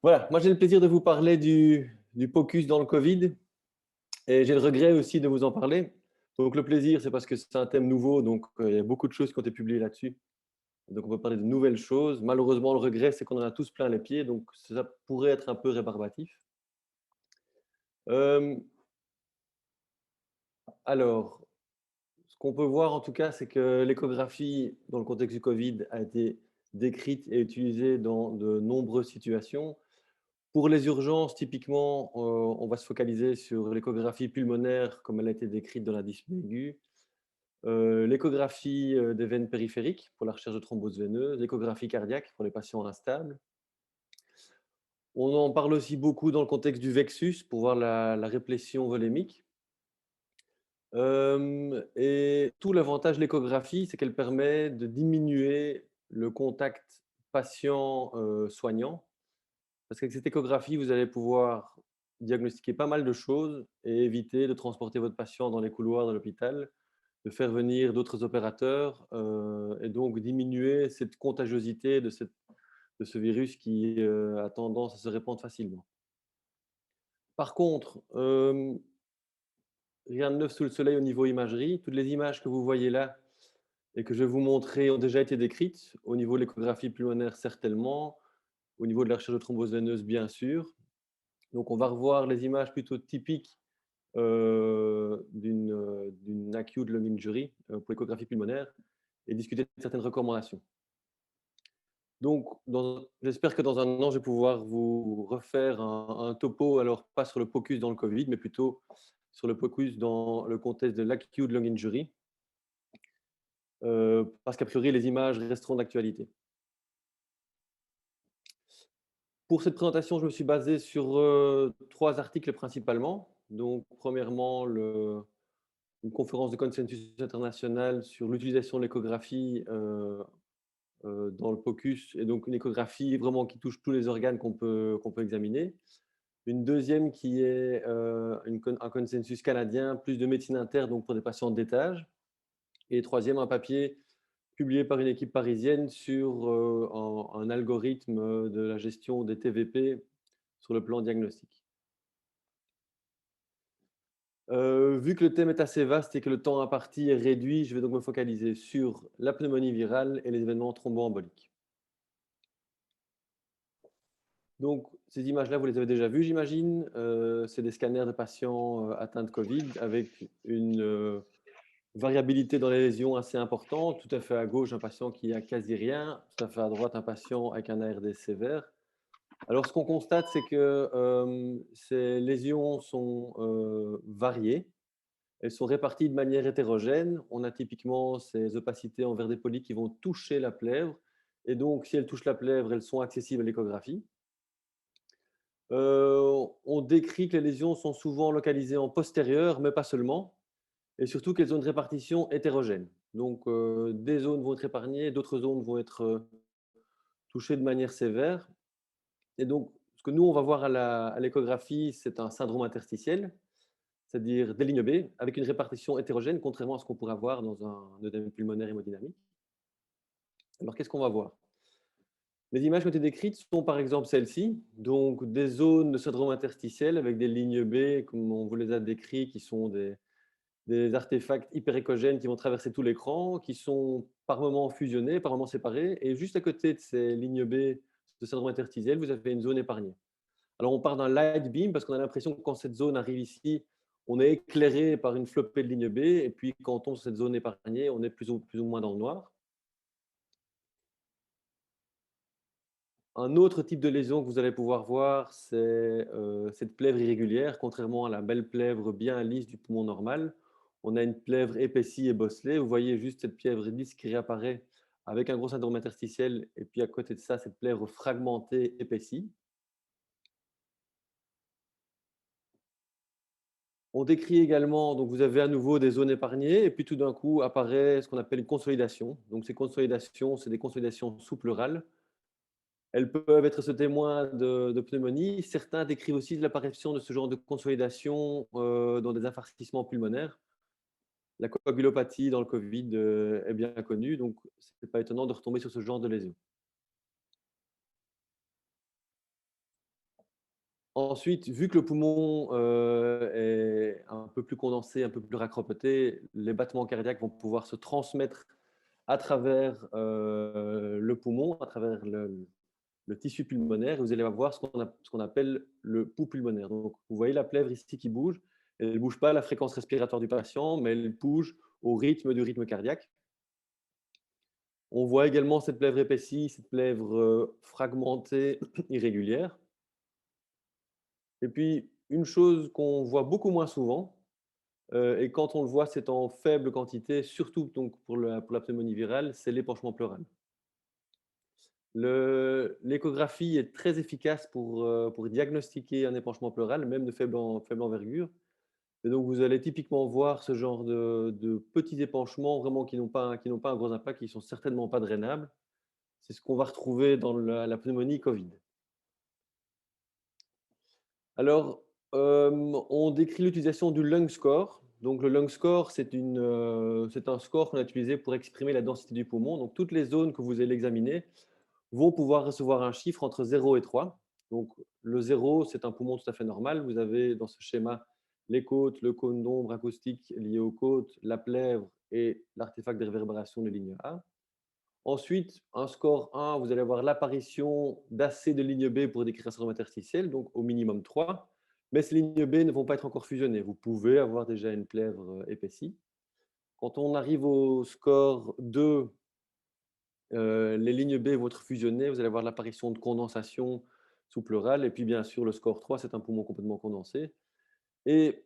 Voilà, moi j'ai le plaisir de vous parler du POCUS dans le Covid et j'ai le regret aussi de vous en parler. Donc le plaisir, c'est parce que c'est un thème nouveau, donc il y a beaucoup de choses qui ont été publiées là-dessus. Donc on peut parler de nouvelles choses. Malheureusement, le regret, c'est qu'on en a tous plein les pieds, donc ça pourrait être un peu rébarbatif. Euh, alors, ce qu'on peut voir en tout cas, c'est que l'échographie, dans le contexte du Covid, a été décrite et utilisée dans de nombreuses situations. Pour les urgences, typiquement, on va se focaliser sur l'échographie pulmonaire comme elle a été décrite dans la dyspnée aiguë, l'échographie des veines périphériques pour la recherche de thrombose veineuse, l'échographie cardiaque pour les patients instables. On en parle aussi beaucoup dans le contexte du Vexus pour voir la réplétion volémique. Et tout l'avantage de l'échographie, c'est qu'elle permet de diminuer le contact patient-soignant. Parce qu'avec cette échographie, vous allez pouvoir diagnostiquer pas mal de choses et éviter de transporter votre patient dans les couloirs de l'hôpital, de faire venir d'autres opérateurs et donc diminuer cette contagiosité de ce virus qui a tendance à se répandre facilement. Par contre, rien de neuf sous le soleil au niveau imagerie. Toutes les images que vous voyez là et que je vais vous montrer ont déjà été décrites. Au niveau de l'échographie pulmonaire, certainement. Au niveau de la recherche de thrombose veineuse, bien sûr. Donc, on va revoir les images plutôt typiques d'une acute lung injury pour l'échographie pulmonaire et discuter de certaines recommandations. Donc, j'espère que dans un an, je vais pouvoir vous refaire un topo, alors pas sur le POCUS dans le Covid, mais plutôt sur le POCUS dans le contexte de l'acute lung injury, parce qu'a priori, les images resteront d'actualité. Pour cette présentation, je me suis basé sur 3 articles principalement. Donc, premièrement, une conférence de consensus international sur l'utilisation de l'échographie dans le POCUS, et donc une échographie vraiment qui touche tous les organes qu'on peut examiner. Une deuxième qui est un consensus canadien, plus de médecine interne, donc pour des patients d'étage. Et troisième, un papier publié par une équipe parisienne sur un algorithme de la gestion des TVP sur le plan diagnostique. Vu que le thème est assez vaste et que le temps imparti est réduit, je vais donc me focaliser sur la pneumonie virale et les événements thromboemboliques. Donc, ces images-là, vous les avez déjà vues, j'imagine. C'est des scanners de patients atteints de Covid avec une variabilité dans les lésions assez importante. Tout à fait à gauche, un patient qui a quasi rien. Tout à fait à droite, un patient avec un ARD sévère. Alors, ce qu'on constate, c'est que ces lésions sont variées. Elles sont réparties de manière hétérogène. On a typiquement ces opacités en verre dépoli qui vont toucher la plèvre. Et donc, si elles touchent la plèvre, elles sont accessibles à l'échographie. On décrit que les lésions sont souvent localisées en postérieur, mais pas seulement, et surtout qu'elles ont une répartition hétérogène. Donc, des zones vont être épargnées, d'autres zones vont être touchées de manière sévère. Et donc, ce que nous, on va voir à l'échographie, c'est un syndrome interstitiel, c'est-à-dire des lignes B, avec une répartition hétérogène, contrairement à ce qu'on pourrait avoir dans un œdème pulmonaire hémodynamique. Alors, qu'est-ce qu'on va voir? Les images qui ont été décrites sont par exemple celles-ci, donc des zones de syndrome interstitiel avec des lignes B, comme on vous les a décrits, qui sont des artefacts hyperéchogènes qui vont traverser tout l'écran, qui sont par moments fusionnés, par moments séparés, et juste à côté de ces lignes B de syndrome interstitiel, vous avez une zone épargnée. Alors on part d'un light beam parce qu'on a l'impression que quand cette zone arrive ici, on est éclairé par une flopée de lignes B, et puis quand on tombe sur cette zone épargnée, on est plus ou moins dans le noir. Un autre type de lésion que vous allez pouvoir voir, c'est cette plèvre irrégulière. Contrairement à la belle plèvre bien lisse du poumon normal, on a une plèvre épaissie et bosselée. Vous voyez juste cette plèvre lisse qui réapparaît avec un gros syndrome interstitiel, et puis à côté de ça, cette plèvre fragmentée, épaissie. On décrit également, donc vous avez à nouveau des zones épargnées, et puis tout d'un coup apparaît ce qu'on appelle une consolidation. Donc ces consolidations, c'est des consolidations sous-pleurales. Elles peuvent être ce témoin de pneumonie. Certains décrivent aussi l'apparition de ce genre de consolidation dans des infarcissements pulmonaires. La coagulopathie dans le Covid est bien connue, donc ce n'est pas étonnant de retomber sur ce genre de lésion. Ensuite, vu que le poumon, est un peu plus condensé, un peu plus racropoté, les battements cardiaques vont pouvoir se transmettre à travers, le poumon, à travers le tissu pulmonaire et vous allez avoir ce qu'on appelle le pouls pulmonaire. Donc vous voyez la plèvre ici qui bouge, elle ne bouge pas à la fréquence respiratoire du patient, mais elle bouge au rythme du rythme cardiaque. On voit également cette plèvre épaissie, cette plèvre, fragmentée, irrégulière. Et puis, une chose qu'on voit beaucoup moins souvent, et quand on le voit, c'est en faible quantité, surtout donc pour la pneumonie virale, c'est l'épanchement pleural. L'échographie est très efficace pour diagnostiquer un épanchement pleural, même de faible envergure. Et donc, vous allez typiquement voir ce genre de petits épanchements vraiment qui n'ont pas un gros impact, qui sont certainement pas drainables. C'est ce qu'on va retrouver dans la pneumonie Covid. Alors, on décrit l'utilisation du lung score. Donc le lung score, c'est un score qu'on a utilisé pour exprimer la densité du poumon. Donc toutes les zones que vous allez examiner vont pouvoir recevoir un chiffre entre 0 et 3. Donc le 0, c'est un poumon tout à fait normal. Vous avez dans ce schéma les côtes, le cône d'ombre acoustique lié aux côtes, la plèvre et l'artefact de réverbération de ligne A. Ensuite, un score 1, vous allez avoir l'apparition d'assez de lignes B pour décrire un syndrome interstitiel, donc au minimum 3. Mais ces lignes B ne vont pas être encore fusionnées. Vous pouvez avoir déjà une plèvre épaissie. Quand on arrive au score 2, les lignes B vont être fusionnées. Vous allez avoir l'apparition de condensation sous-pleurale. Et puis, bien sûr, le score 3, c'est un poumon complètement condensé. Et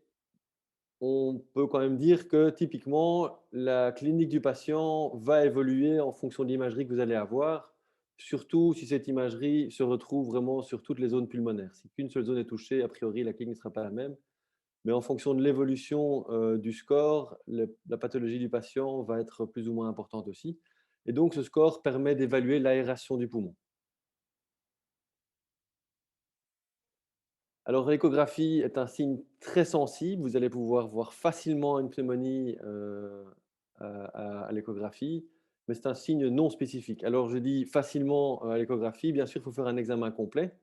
on peut quand même dire que typiquement, la clinique du patient va évoluer en fonction de l'imagerie que vous allez avoir, surtout si cette imagerie se retrouve vraiment sur toutes les zones pulmonaires. Si qu'une seule zone est touchée, a priori, la clinique ne sera pas la même. Mais en fonction de l'évolution du score, la pathologie du patient va être plus ou moins importante aussi. Et donc, ce score permet d'évaluer l'aération du poumon. Alors, l'échographie est un signe très sensible. Vous allez pouvoir voir facilement une pneumonie à l'échographie, mais c'est un signe non spécifique. Alors, je dis facilement à l'échographie, bien sûr, il faut faire un examen complet,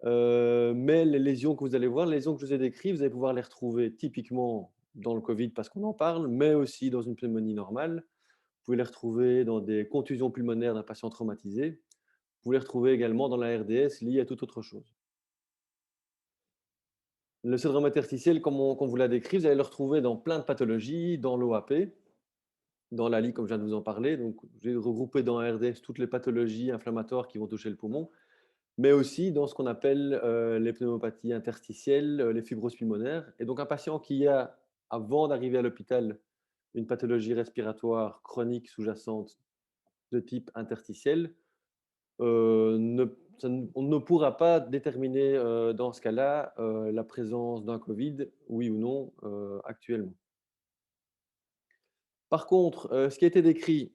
mais les lésions que vous allez voir, les lésions que je vous ai décrites, vous allez pouvoir les retrouver typiquement dans le Covid parce qu'on en parle, mais aussi dans une pneumonie normale. Vous pouvez les retrouver dans des contusions pulmonaires d'un patient traumatisé. Vous pouvez les retrouver également dans la RDS liée à toute autre chose. Le syndrome interstitiel, comme on vous l'a décrit, vous allez le retrouver dans plein de pathologies, dans l'OAP, dans la LI, comme je viens de vous en parler. Donc, j'ai regroupé dans RDS toutes les pathologies inflammatoires qui vont toucher le poumon, mais aussi dans ce qu'on appelle les pneumopathies interstitielles, les fibroses pulmonaires. Et donc, un patient qui a, avant d'arriver à l'hôpital, une pathologie respiratoire chronique sous-jacente de type interstitiel, on ne pourra pas déterminer dans ce cas-là la présence d'un Covid, oui ou non, actuellement. Par contre, ce qui a été décrit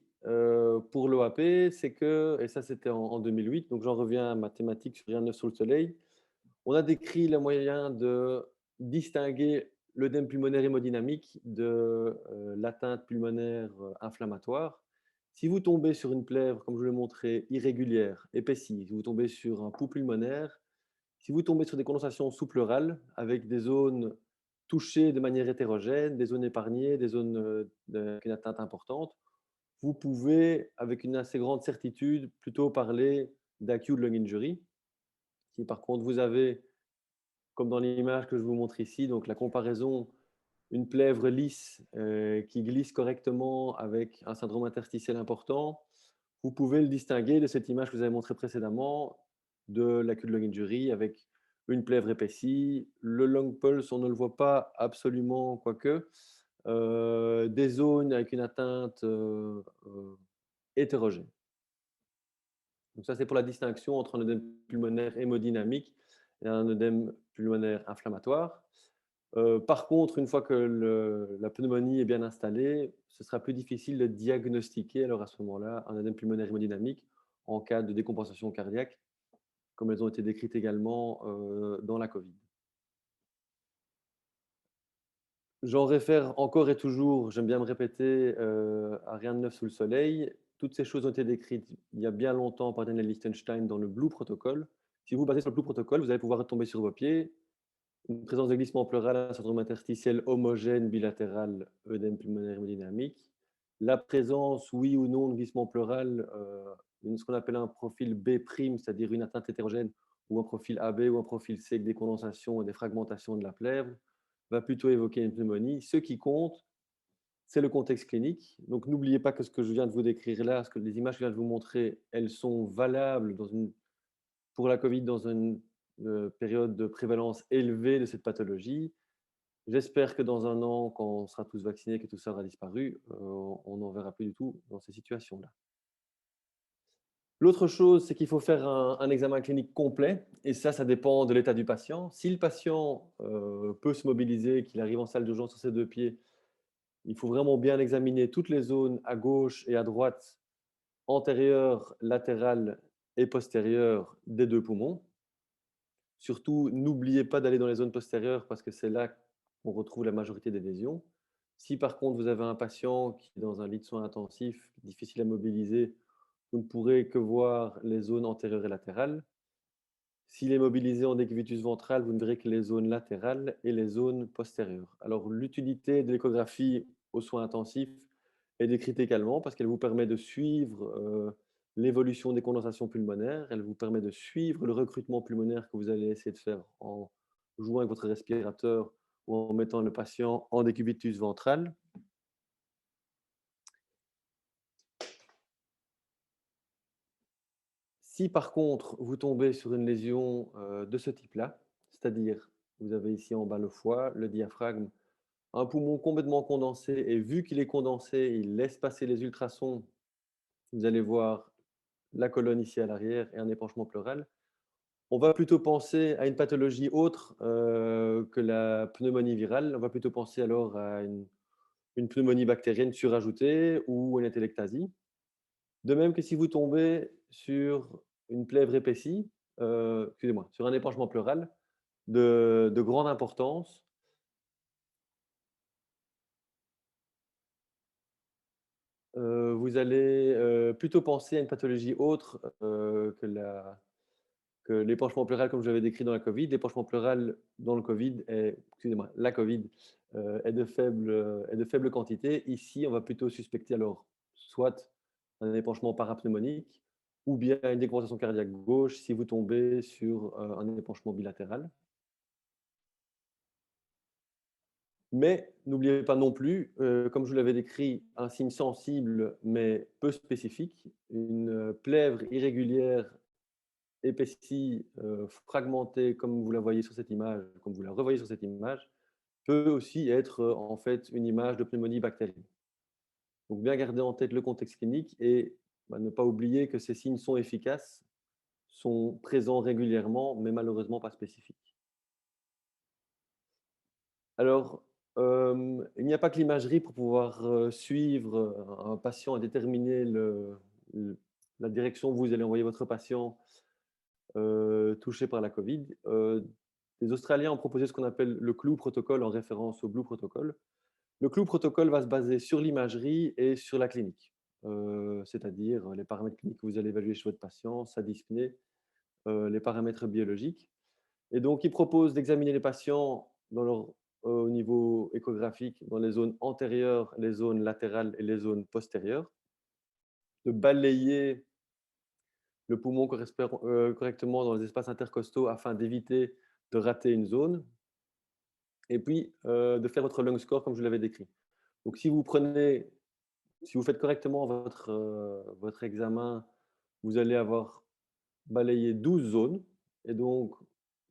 pour l'OAP, c'est que, et ça c'était en 2008, donc j'en reviens à ma thématique sur Rien de neuf sous le soleil, on a décrit le moyen de distinguer l'œdème pulmonaire hémodynamique de l'atteinte pulmonaire inflammatoire. Si vous tombez sur une plèvre, comme je l'ai montré, irrégulière, épaissie, si vous tombez sur un pouls pulmonaire, si vous tombez sur des condensations sous-pleurales avec des zones touchées de manière hétérogène, des zones épargnées, des zones avec une atteinte importante, vous pouvez, avec une assez grande certitude, plutôt parler d'acute lung injury. Si par contre vous avez, comme dans l'image que je vous montre ici, donc la comparaison, une plèvre lisse qui glisse correctement avec un syndrome interstitiel important, vous pouvez le distinguer de cette image que vous avez montrée précédemment de l'acute lung injury avec une plèvre épaissie. Le lung pulse, on ne le voit pas absolument, quoique. Des zones avec une atteinte hétérogène. Donc ça, c'est pour la distinction entre un œdème pulmonaire hémodynamique et un œdème pulmonaire inflammatoire. Par contre, une fois que la pneumonie est bien installée, ce sera plus difficile de diagnostiquer alors à ce moment-là un œdème pulmonaire hémodynamique en cas de décompensation cardiaque, comme elles ont été décrites également dans la Covid. J'en réfère encore et toujours, j'aime bien me répéter, à Rien de neuf sous le soleil. Toutes ces choses ont été décrites il y a bien longtemps par Daniel Lichtenstein dans le Blue Protocol, Si vous vous basez sur le Blue Protocol, vous allez pouvoir retomber sur vos pieds. Une présence de glissement pleural à un syndrome interstitiel homogène bilatéral, œdème pulmonaire hémodynamique. La présence, oui ou non, de glissement pleural, ce qu'on appelle un profil B', c'est-à-dire une atteinte hétérogène, ou un profil AB ou un profil C avec des condensations et des fragmentations de la plèvre, va plutôt évoquer une pneumonie. Ce qui compte, c'est le contexte clinique. Donc n'oubliez pas que ce que je viens de vous décrire là, les images que je viens de vous montrer, elles sont valables pour la Covid dans une période de prévalence élevée de cette pathologie. J'espère que dans un an, quand on sera tous vaccinés, que tout ça aura disparu, on n'en verra plus du tout dans ces situations-là. L'autre chose, c'est qu'il faut faire un examen clinique complet, et ça dépend de l'état du patient. Si le patient peut se mobiliser, qu'il arrive en salle d'urgence sur ses deux pieds, il faut vraiment bien examiner toutes les zones à gauche et à droite, antérieures, latérales et postérieures des deux poumons. Surtout, n'oubliez pas d'aller dans les zones postérieures parce que c'est là qu'on retrouve la majorité des lésions. Si par contre vous avez un patient qui est dans un lit de soins intensifs, difficile à mobiliser, vous ne pourrez que voir les zones antérieures et latérales. S'il est mobilisé en décubitus ventral, vous ne verrez que les zones latérales et les zones postérieures. Alors l'utilité de l'échographie aux soins intensifs est décrite également parce qu'elle vous permet de suivre l'évolution des condensations pulmonaires, elle vous permet de suivre le recrutement pulmonaire que vous allez essayer de faire en jouant avec votre respirateur ou en mettant le patient en décubitus ventral. Si par contre vous tombez sur une lésion de ce type-là, c'est-à-dire vous avez ici en bas le foie, le diaphragme, un poumon complètement condensé, et vu qu'il est condensé, il laisse passer les ultrasons, vous allez voir la colonne ici à l'arrière et un épanchement pleural. On va plutôt penser à une pathologie autre que la pneumonie virale. On va plutôt penser alors à une pneumonie bactérienne surajoutée ou une téléctasie. De même que si vous tombez sur une plèvre épaissie, excusez-moi, sur un épanchement pleural de grande importance, vous allez plutôt penser à une pathologie autre que l'épanchement pleural comme je l'avais décrit dans la Covid. L'épanchement pleural dans le Covid est, excusez-moi, la Covid est de faible quantité. Ici, on va plutôt suspecter alors soit un épanchement parapneumonique ou bien une décompensation cardiaque gauche si vous tombez sur un épanchement bilatéral. Mais n'oubliez pas non plus, comme je vous l'avais décrit, un signe sensible mais peu spécifique, une plèvre irrégulière, épaissie, fragmentée comme vous la voyez sur cette image, comme vous la revoyez sur cette image, peut aussi être en fait une image de pneumonie bactérienne. Donc bien garder en tête le contexte clinique et ne pas oublier que ces signes sont efficaces, sont présents régulièrement, mais malheureusement pas spécifiques. Alors, il n'y a pas que l'imagerie pour pouvoir, suivre, un patient et déterminer le la direction où vous allez envoyer votre patient, touché par la Covid. Les Australiens ont proposé ce qu'on appelle le CLOU protocole en référence au Blue Protocol. Le CLOU protocole va se baser sur l'imagerie et sur la clinique, c'est-à-dire les paramètres cliniques que vous allez évaluer chez votre patient, sa dyspnée, les paramètres biologiques. Et donc, ils proposent d'examiner les patients au niveau échographique dans les zones antérieures, les zones latérales et les zones postérieures, de balayer le poumon correctement dans les espaces intercostaux afin d'éviter de rater une zone, et puis de faire votre lung score comme je l'avais décrit. Donc, si vous faites correctement votre examen, vous allez avoir balayé 12 zones, et donc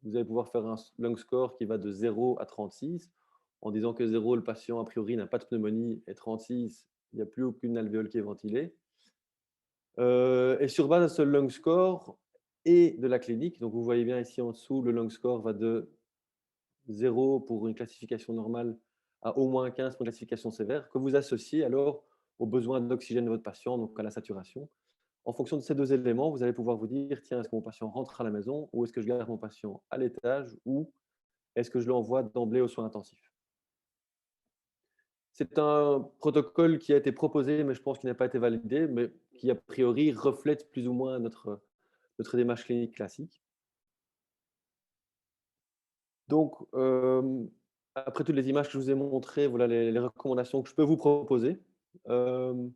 vous allez pouvoir faire un lung score qui va de 0 à 36, en disant que 0, le patient a priori n'a pas de pneumonie, et 36, il n'y a plus aucune alvéole qui est ventilée. Et sur base de ce lung score et de la clinique, donc vous voyez bien ici en dessous, le lung score va de 0 pour une classification normale à au moins 15 pour une classification sévère, que vous associez alors aux besoins d'oxygène de votre patient, donc à la saturation. En fonction de ces deux éléments, vous allez pouvoir vous dire, tiens, est-ce que mon patient rentre à la maison, ou est-ce que je garde mon patient à l'étage, ou est-ce que je l'envoie d'emblée aux soins intensifs? C'est un protocole qui a été proposé, mais je pense qu'il n'a pas été validé, mais qui a priori reflète plus ou moins notre démarche clinique classique. Donc, après toutes les images que je vous ai montrées, voilà les recommandations que je peux vous proposer. Hem,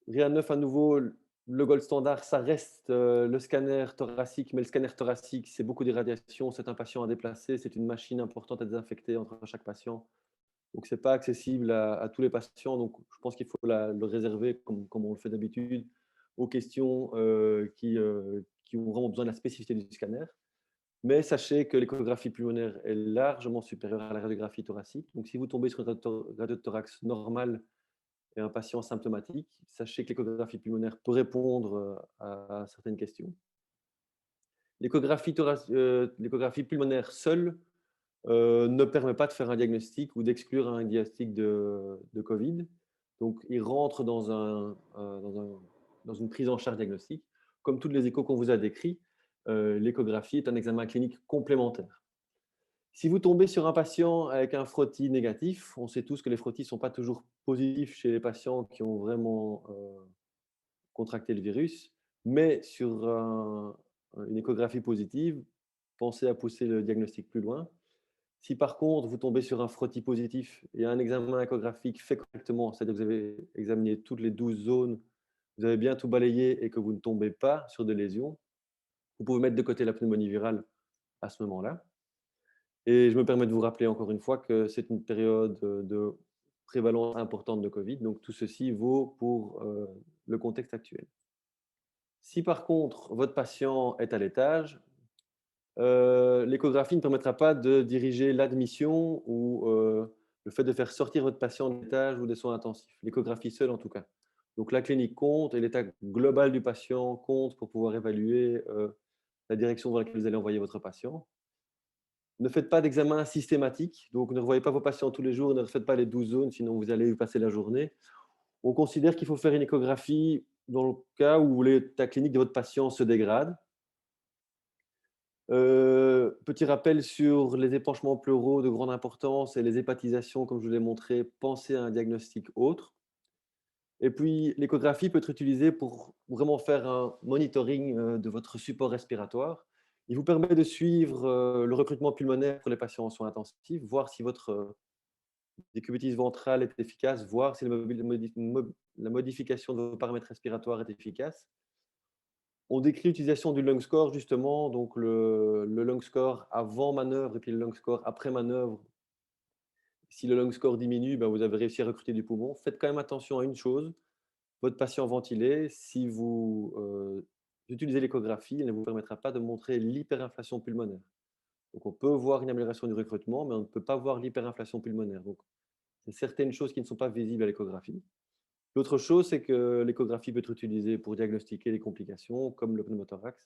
Rien de neuf à nouveau, le gold standard, ça reste, le scanner thoracique, mais le scanner thoracique, c'est beaucoup d'irradiation, c'est un patient à déplacer, c'est une machine importante à désinfecter entre chaque patient. Donc c'est pas accessible à tous les patients, donc je pense qu'il faut le réserver comme on le fait d'habitude, aux questions, qui ont vraiment besoin de la spécificité du scanner. Mais sachez que l'échographie pulmonaire est largement supérieure à la radiographie thoracique. Donc si vous tombez sur une radiothorax normale et un patient symptomatique, sachez que l'échographie pulmonaire peut répondre, à certaines questions. L'échographie pulmonaire seule, ne permet pas de faire un diagnostic ou d'exclure un diagnostic de Covid. Donc il rentre dans une prise en charge diagnostique. Comme toutes les échos qu'on vous a décrits, l'échographie est un examen clinique complémentaire. Si vous tombez sur un patient avec un frottis négatif, on sait tous que les frottis ne sont pas toujours positifs chez les patients qui ont vraiment, contracté le virus, mais sur une échographie positive, pensez à pousser le diagnostic plus loin. Si par contre, vous tombez sur un frottis positif et un examen échographique fait correctement, c'est-à-dire que vous avez examiné toutes les 12 zones, vous avez bien tout balayé et que vous ne tombez pas sur des lésions, vous pouvez mettre de côté la pneumonie virale à ce moment-là. Et je me permets de vous rappeler encore une fois que c'est une période de prévalence importante de Covid, donc tout ceci vaut pour le contexte actuel. Si par contre votre patient est à l'étage, l'échographie ne permettra pas de diriger l'admission ou le fait de faire sortir votre patient de l'étage ou des soins intensifs. L'échographie seule en tout cas. Donc la clinique compte et l'état global du patient compte pour pouvoir évaluer la direction dans laquelle vous allez envoyer votre patient. Ne faites pas d'examen systématique, donc ne revoyez pas vos patients tous les jours, ne refaites pas les 12 zones, sinon vous allez y passer la journée. On considère qu'il faut faire une échographie dans le cas où l'état clinique de votre patient se dégrade. Petit rappel sur les épanchements pleuraux de grande importance et les hépatisations, comme je vous l'ai montré, pensez à un diagnostic autre. Et puis, l'échographie peut être utilisée pour vraiment faire un monitoring de votre support respiratoire. Il vous permet de suivre le recrutement pulmonaire pour les patients en soins intensifs, voir si votre décubitus ventrale est efficace, voir si la modification de vos paramètres respiratoires est efficace. On décrit l'utilisation du lung score justement, donc le lung score avant manœuvre et puis le lung score après manœuvre. Si le lung score diminue, ben vous avez réussi à recruter du poumon. Faites quand même attention à une chose, votre patient ventilé, si vous utilisez l'échographie, elle ne vous permettra pas de montrer l'hyperinflation pulmonaire. Donc on peut voir une amélioration du recrutement, mais on ne peut pas voir l'hyperinflation pulmonaire. Donc il y a certaines choses qui ne sont pas visibles à l'échographie. L'autre chose, c'est que l'échographie peut être utilisée pour diagnostiquer les complications, comme le pneumothorax,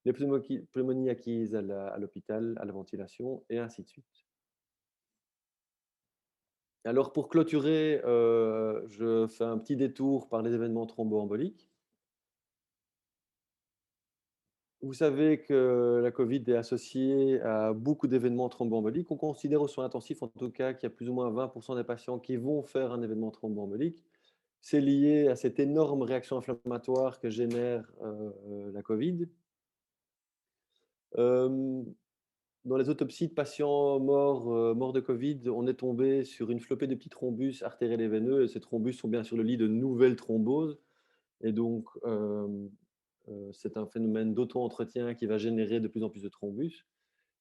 les pneumonies acquises à l'hôpital, à la ventilation, et ainsi de suite. Alors pour clôturer, je fais un petit détour par les événements thromboemboliques. Vous savez que la Covid est associée à beaucoup d'événements thromboemboliques. On considère aux soins intensifs, en tout cas, qu'il y a plus ou moins 20% des patients qui vont faire un événement thromboembolique. C'est lié à cette énorme réaction inflammatoire que génère la Covid. Hem, Dans les autopsies de patients morts de Covid, on est tombé sur une flopée de petits thrombus artériels et veineux et ces thrombus sont bien sur le lit de nouvelles thromboses et donc c'est un phénomène d'auto-entretien qui va générer de plus en plus de thrombus.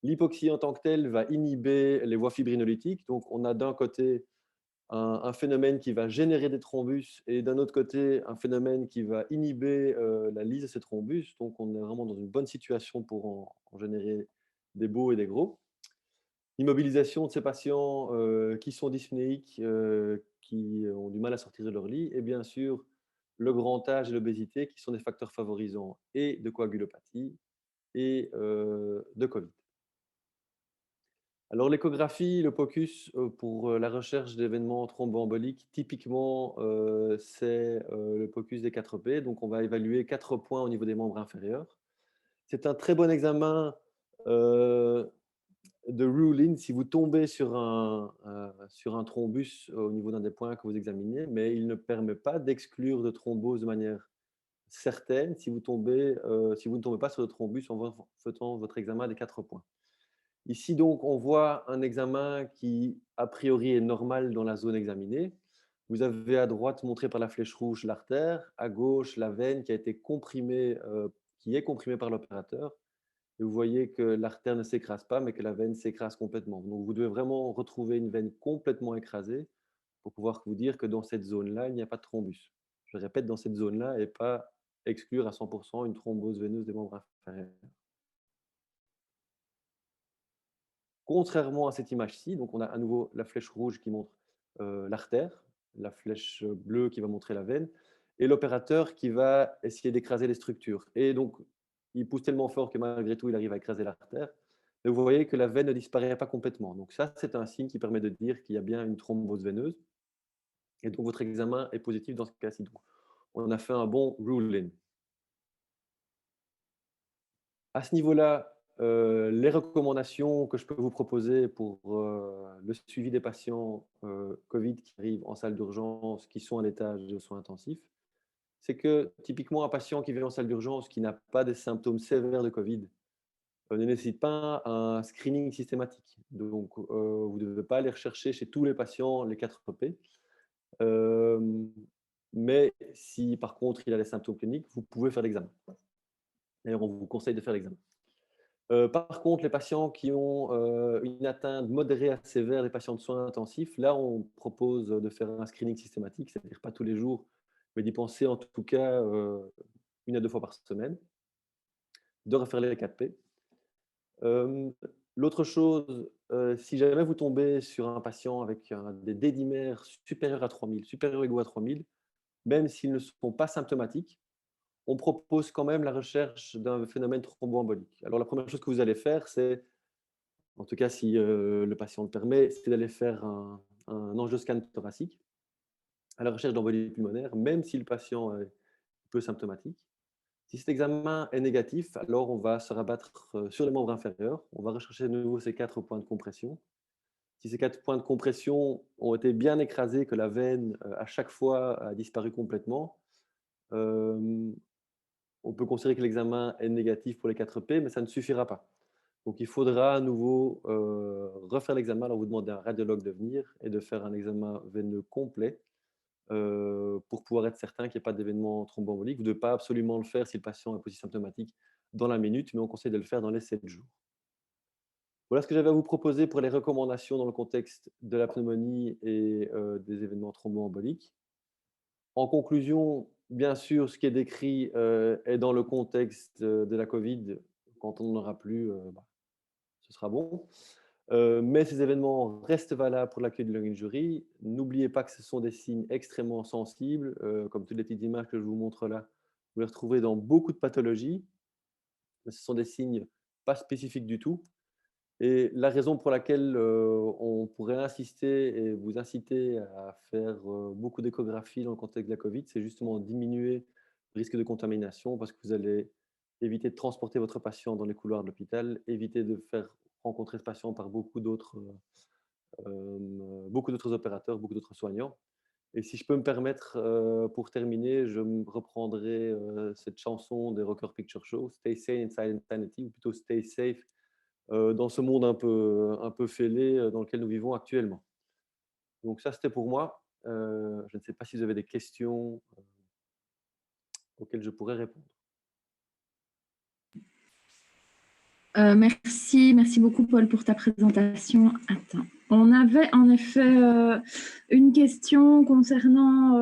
L'hypoxie en tant que telle va inhiber les voies fibrinolytiques, donc on a d'un côté un phénomène qui va générer des thrombus et d'un autre côté un phénomène qui va inhiber la lyse de ces thrombus, donc on est vraiment dans une bonne situation pour en générer des beaux et des gros. Immobilisation de ces patients, qui sont dyspnéiques, qui ont du mal à sortir de leur lit et bien sûr, le grand âge et l'obésité qui sont des facteurs favorisants et de coagulopathie et de Covid. Alors l'échographie, le POCUS, pour, la recherche d'événements thromboemboliques, typiquement, c'est, le POCUS des 4 P, donc on va évaluer 4 points au niveau des membres inférieurs. C'est un très bon examen, heu de rule-in si vous tombez sur un thrombus au niveau d'un des points que vous examinez, mais il ne permet pas d'exclure de thrombose de manière certaine si vous ne tombez pas sur le thrombus en faisant votre examen des 4 points. Ici, donc, on voit un examen qui, a priori, est normal dans la zone examinée. Vous avez à droite, montré par la flèche rouge, l'artère, à gauche, la veine qui a été comprimée, qui est comprimée par l'opérateur. Et vous voyez que l'artère ne s'écrase pas, mais que la veine s'écrase complètement. Donc, vous devez vraiment retrouver une veine complètement écrasée pour pouvoir vous dire que dans cette zone-là, il n'y a pas de thrombus. Je répète, dans cette zone-là, et pas exclure à 100% une thrombose veineuse des membres inférieurs. Contrairement à cette image-ci, donc on a à nouveau la flèche rouge qui montre l'artère, la flèche bleue qui va montrer la veine, et l'opérateur qui va essayer d'écraser les structures. Et donc, il pousse tellement fort que malgré tout, il arrive à écraser l'artère. Et vous voyez que la veine ne disparaît pas complètement. Donc ça, c'est un signe qui permet de dire qu'il y a bien une thrombose veineuse. Et donc, votre examen est positif dans ce cas-ci. Donc, on a fait un bon rule-in. À ce niveau-là, les recommandations que je peux vous proposer pour le suivi des patients Covid qui arrivent en salle d'urgence, qui sont à l'étage de soins intensifs, c'est que typiquement un patient qui vient en salle d'urgence qui n'a pas des symptômes sévères de Covid ne nécessite pas un screening systématique. Donc, vous ne devez pas aller rechercher chez tous les patients les 4 P. Euh, mais si par contre il a des symptômes cliniques, vous pouvez faire l'examen. D'ailleurs, on vous conseille de faire l'examen. Par contre, les patients qui ont une atteinte modérée à sévère, les patients de soins intensifs, là, on propose de faire un screening systématique, c'est-à-dire pas tous les jours, mais d'y penser en tout cas 1 à 2 fois par semaine, de refaire les 4 P. L'autre chose, si jamais vous tombez sur un patient avec des D-dimères supérieurs à 3000, supérieurs ou égaux à 3000, même s'ils ne sont pas symptomatiques, on propose quand même la recherche d'un phénomène thromboembolique. Alors la première chose que vous allez faire, c'est, en tout cas si le patient le permet, c'est d'aller faire un angioscan thoracique à la recherche d'embolie pulmonaire, même si le patient est peu symptomatique. Si cet examen est négatif, alors on va se rabattre sur les membres inférieurs. On va rechercher de nouveau ces 4 points de compression. Si ces 4 points de compression ont été bien écrasés, que la veine à chaque fois a disparu complètement, on peut considérer que l'examen est négatif pour les 4 P, mais ça ne suffira pas. Donc il faudra à nouveau refaire l'examen. Alors vous demandez à un radiologue de venir et de faire un examen veineux complet pour pouvoir être certain qu'il n'y ait pas d'événement thromboembolique. Vous ne devez pas absolument le faire si le patient est polysymptomatique dans la minute, mais on conseille de le faire dans les 7 jours. Voilà ce que j'avais à vous proposer pour les recommandations dans le contexte de la pneumonie et des événements thromboemboliques. En conclusion, bien sûr, ce qui est décrit est dans le contexte de la Covid. Quand on n'en aura plus, ce sera bon. Mais ces événements restent valables pour l'accueil de lung injury. N'oubliez pas que ce sont des signes extrêmement sensibles, comme toutes les petites images que je vous montre là. Vous les retrouvez dans beaucoup de pathologies, mais ce sont des signes pas spécifiques du tout. Et la raison pour laquelle on pourrait insister et vous inciter à faire beaucoup d'échographies dans le contexte de la Covid, c'est justement diminuer le risque de contamination parce que vous allez éviter de transporter votre patient dans les couloirs de l'hôpital, éviter de faire rencontrer ce patient par beaucoup d'autres opérateurs, beaucoup d'autres soignants. Et si je peux me permettre, pour terminer, je me reprendrai cette chanson des Rocker Picture Show, Stay Sane Inside Insanity, ou plutôt Stay Safe dans ce monde un peu fêlé dans lequel nous vivons actuellement. Donc ça, c'était pour moi. Je ne sais pas si vous avez des questions auxquelles je pourrais répondre. Merci beaucoup Paul pour ta présentation. Attends. On avait en effet une question concernant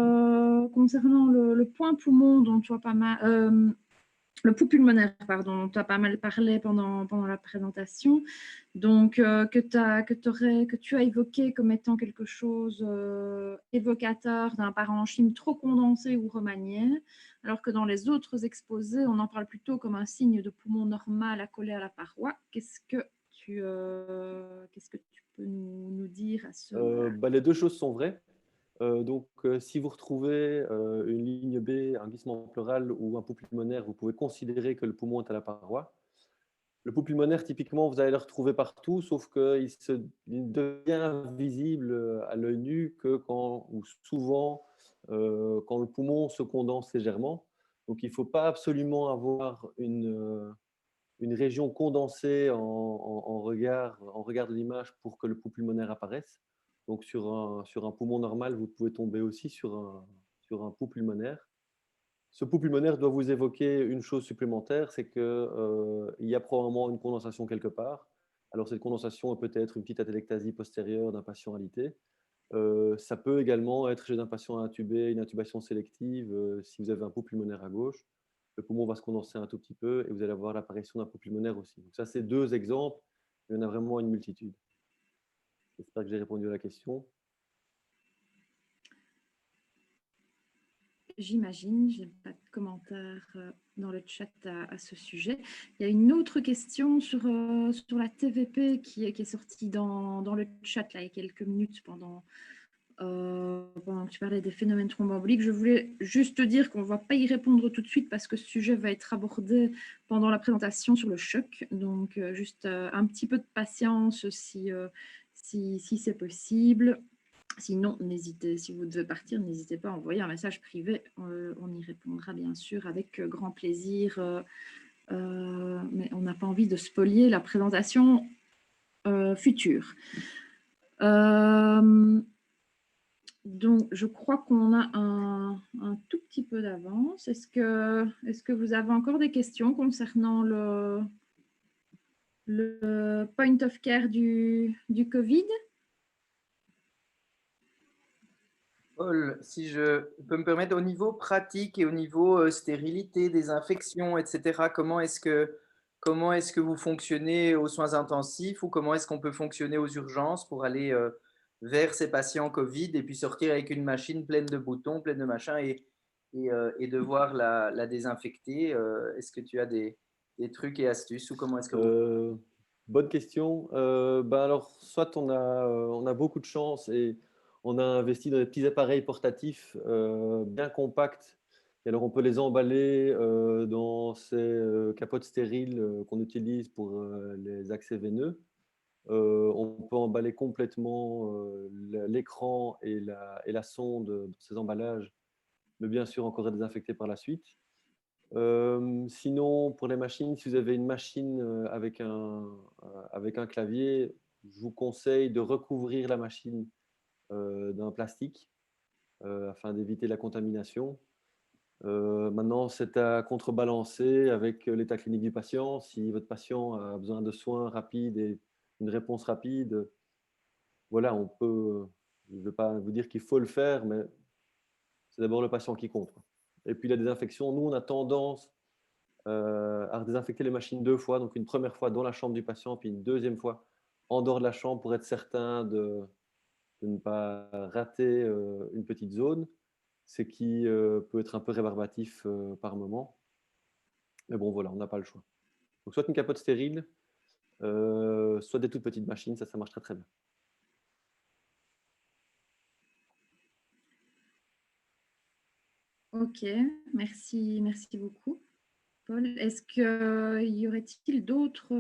le point poumon dont tu as pas mal, le pouls pulmonaire, pardon, dont tu as pas mal parlé pendant la présentation, donc que tu as évoqué comme étant quelque chose évocateur d'un parenchyme trop condensé ou remanié, alors que dans les autres exposés, on en parle plutôt comme un signe de poumon normal accolé à la paroi. Qu'est-ce que tu peux nous dire à ce Les deux choses sont vraies. Donc, si vous retrouvez une ligne B, un glissement pleural ou un pouls pulmonaire, vous pouvez considérer que le poumon est à la paroi. Le pouls pulmonaire, typiquement, vous allez le retrouver partout, sauf qu'il devient visible à l'œil nu que quand, ou souvent, quand le poumon se condense légèrement. Donc, il ne faut pas absolument avoir une région condensée en regard de l'image pour que le pouls pulmonaire apparaisse. Donc sur un poumon normal, vous pouvez tomber aussi sur un pouls pulmonaire. Ce pouls pulmonaire doit vous évoquer une chose supplémentaire, c'est qu'il y a probablement une condensation quelque part. Alors cette condensation peut être une petite atelectasie postérieure d'un patient alité. Ça peut également être chez un patient intubé, une intubation sélective, si vous avez un pouls pulmonaire à gauche, le poumon va se condenser un tout petit peu et vous allez avoir l'apparition d'un pouls pulmonaire aussi. Donc ça, c'est 2 exemples, il y en a vraiment une multitude. J'espère que j'ai répondu à la question. J'imagine, je n'ai pas de commentaires dans le chat à ce sujet. Il y a une autre question sur la TVP qui est sortie dans le chat là, il y a quelques minutes pendant que tu parlais des phénomènes thromboemboliques. Je voulais juste te dire qu'on ne va pas y répondre tout de suite parce que ce sujet va être abordé pendant la présentation sur le choc. Donc, juste un petit peu de patience si c'est possible. Sinon, n'hésitez, si vous devez partir, n'hésitez pas à envoyer un message privé. On y répondra bien sûr avec grand plaisir. Mais on n'a pas envie de spolier la présentation future. Donc, je crois qu'on a un tout petit peu d'avance. Est-ce que vous avez encore des questions concernant le point of care du Covid? Paul, si je peux me permettre, au niveau pratique et au niveau stérilité, désinfection, etc., comment est-ce que vous fonctionnez aux soins intensifs ou comment est-ce qu'on peut fonctionner aux urgences pour aller vers ces patients Covid et puis sortir avec une machine pleine de boutons, pleine de machins et devoir la désinfecter? Est-ce que tu as des trucs et astuces ou comment est-ce que vous... Bonne question. Alors, soit on a beaucoup de chance et on a investi dans des petits appareils portatifs bien compacts. Et alors, on peut les emballer dans ces capotes stériles qu'on utilise pour les accès veineux. On peut emballer complètement l'écran et la sonde dans ces emballages, mais bien sûr encore à désinfecter par la suite. Sinon, pour les machines, si vous avez une machine avec un clavier, je vous conseille de recouvrir la machine d'un plastique afin d'éviter la contamination. Maintenant, c'est à contrebalancer avec l'état clinique du patient. Si votre patient a besoin de soins rapides et une réponse rapide, voilà, on peut, je ne veux pas vous dire qu'il faut le faire, mais c'est d'abord le patient qui compte. Et puis la désinfection, nous, on a tendance à désinfecter les machines 2 fois, donc une première fois dans la chambre du patient, puis une deuxième fois en dehors de la chambre pour être certain de ne pas rater une petite zone, ce qui peut être un peu rébarbatif par moment. Mais bon, voilà, on n'a pas le choix. Donc soit une capote stérile, soit des toutes petites machines, ça marche très très bien. Ok, merci beaucoup, Paul. Est-ce qu'il y aurait-il d'autres